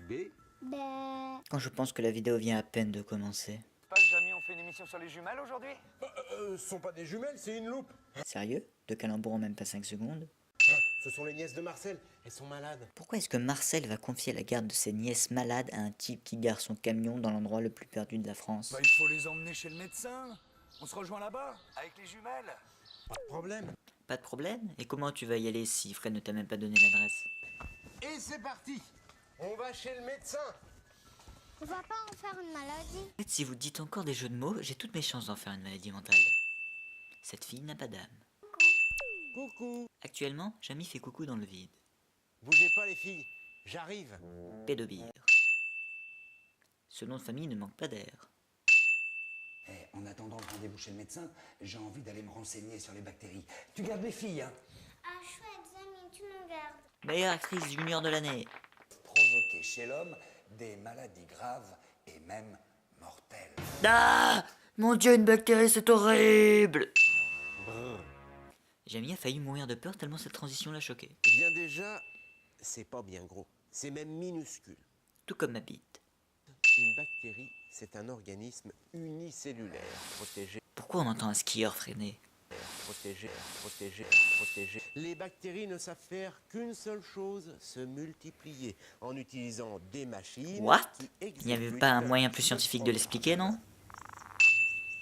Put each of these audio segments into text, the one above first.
B. Quand je pense que la vidéo vient à peine de commencer. Jamy, on fait une émission sur les jumelles aujourd'hui? Ce sont pas des jumelles, c'est une loupe. Sérieux? Deux calembours en même pas 5 secondes? Ce sont les nièces de Marcel, elles sont malades. Pourquoi est-ce que Marcel va confier la garde de ses nièces malades à un type qui gare son camion dans l'endroit le plus perdu de la France? Bah il faut les emmener chez le médecin. On se rejoint là-bas, avec les jumelles. Pas de problème. Pas de problème? Et comment tu vas y aller si Fred ne t'a même pas donné l'adresse? Et c'est parti. On va chez le médecin. On va pas en faire une maladie. En fait, si vous dites encore des jeux de mots, j'ai toutes mes chances d'en faire une maladie mentale. Cette fille n'a pas d'âme. Coucou. Actuellement, Jamy fait coucou dans le vide. Bougez pas les filles, j'arrive. Pédobire. Ce nom de famille ne manque pas d'air. En attendant le rendez-vous chez le médecin, j'ai envie d'aller me renseigner sur les bactéries. Tu gardes les filles, hein? Ah chouette, Zami, tu nous gardes. Meilleure actrice junior de l'année. Provoquer chez l'homme des maladies graves et même mortelles. Ah! Mon Dieu, une bactérie, c'est horrible! Jamy a failli mourir de peur tellement cette transition l'a choqué. Eh bien déjà, c'est pas bien gros. C'est même minuscule. Tout comme ma bite. Une bactérie, c'est un organisme unicellulaire, protégé, Pourquoi on entend un skieur freiner? protégé. Les bactéries ne savent faire qu'une seule chose, se multiplier, en utilisant des machines What? qui Il n'y avait exécutent pas un moyen plus le scientifique de l'expliquer, non?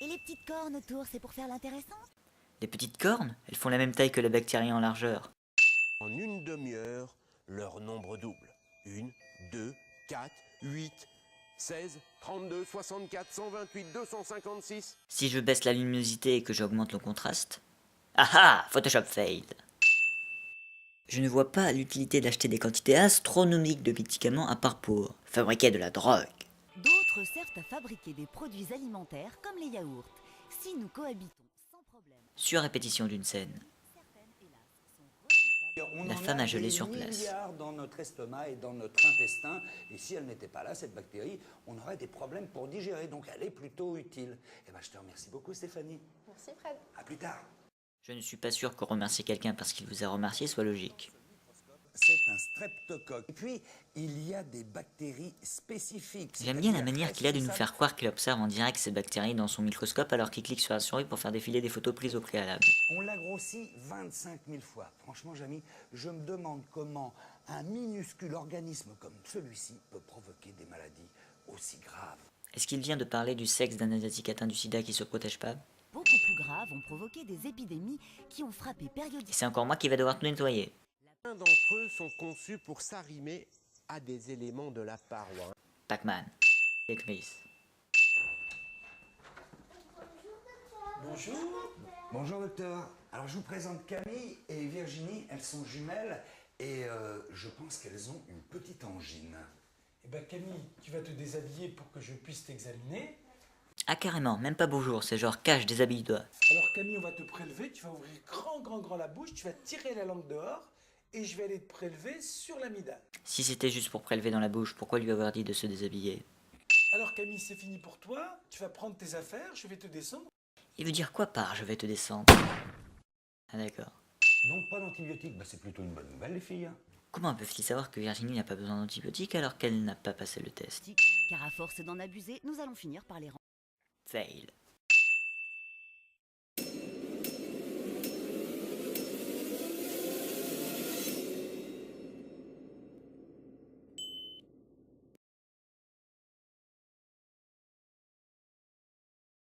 Et les petites cornes autour, c'est pour faire l'intéressant? Les petites cornes, elles font la même taille que la bactérie en largeur. En une demi-heure, leur nombre double. 1, 2, 4, 8, 16, 32, 64, 128, 256. Si je baisse la luminosité et que j'augmente le contraste... Ah ah! Photoshop fail. Je ne vois pas l'utilité d'acheter des quantités astronomiques de médicaments à part pour fabriquer de la drogue. D'autres servent à fabriquer des produits alimentaires comme les yaourts. Si nous cohabitons sans problème, Sur répétition d'une scène. certaines, hélas, sont redoutables. La femme a gelé sur place. Milliards dans notre estomac et dans notre intestin. Et si elle n'était pas là, cette bactérie, on aurait des problèmes pour digérer. Donc elle est plutôt utile. Eh ben, je te remercie beaucoup, Stéphanie. Merci Fred. À plus tard. Je ne suis pas sûr que remercier quelqu'un parce qu'il vous a remercié soit logique. C'est un streptocoque. Et puis, il y a des bactéries spécifiques. J'aime bien la c'est-à-dire manière qu'il a de nous responsables- faire croire qu'il observe en direct ces bactéries dans son microscope alors qu'il clique sur la souris pour faire défiler des photos prises au préalable. On l'a grossi 25 000 fois. Franchement, Jamy, je me demande comment un minuscule organisme comme celui-ci peut provoquer des maladies aussi graves. Est-ce qu'il vient de parler du sexe d'un asiatique atteint du sida qui se protège pas? Beaucoup plus graves ont provoqué des épidémies qui ont frappé Et périodiquement. c'est encore moi qui va devoir tout nettoyer. Certains d'entre eux sont conçus pour s'arrimer à des éléments de la paroi. Pac-Man. Tetris. Bonjour. Bonjour, docteur. Alors, je vous présente Camille et Virginie. Elles sont jumelles et je pense qu'elles ont une petite angine. Eh ben Camille, tu vas te déshabiller pour que je puisse t'examiner. Ah carrément, même pas bonjour, c'est genre cache, déshabille-toi. Alors Camille, on va te prélever, tu vas ouvrir grand la bouche, tu vas tirer la langue dehors et je vais aller te prélever sur l'amidale. Si c'était juste pour prélever dans la bouche, pourquoi lui avoir dit de se déshabiller? Alors Camille, c'est fini pour toi, tu vas prendre tes affaires, je vais te descendre. Il veut dire quoi par je vais te descendre? Ah d'accord. Donc, pas d'antibiotiques. Bah, c'est plutôt une bonne nouvelle, les filles. Hein. Comment peuvent-ils savoir que Virginie n'a pas besoin d'antibiotiques alors qu'elle n'a pas passé le test? Car à force d'en abuser, nous allons finir par les rendre. Fail.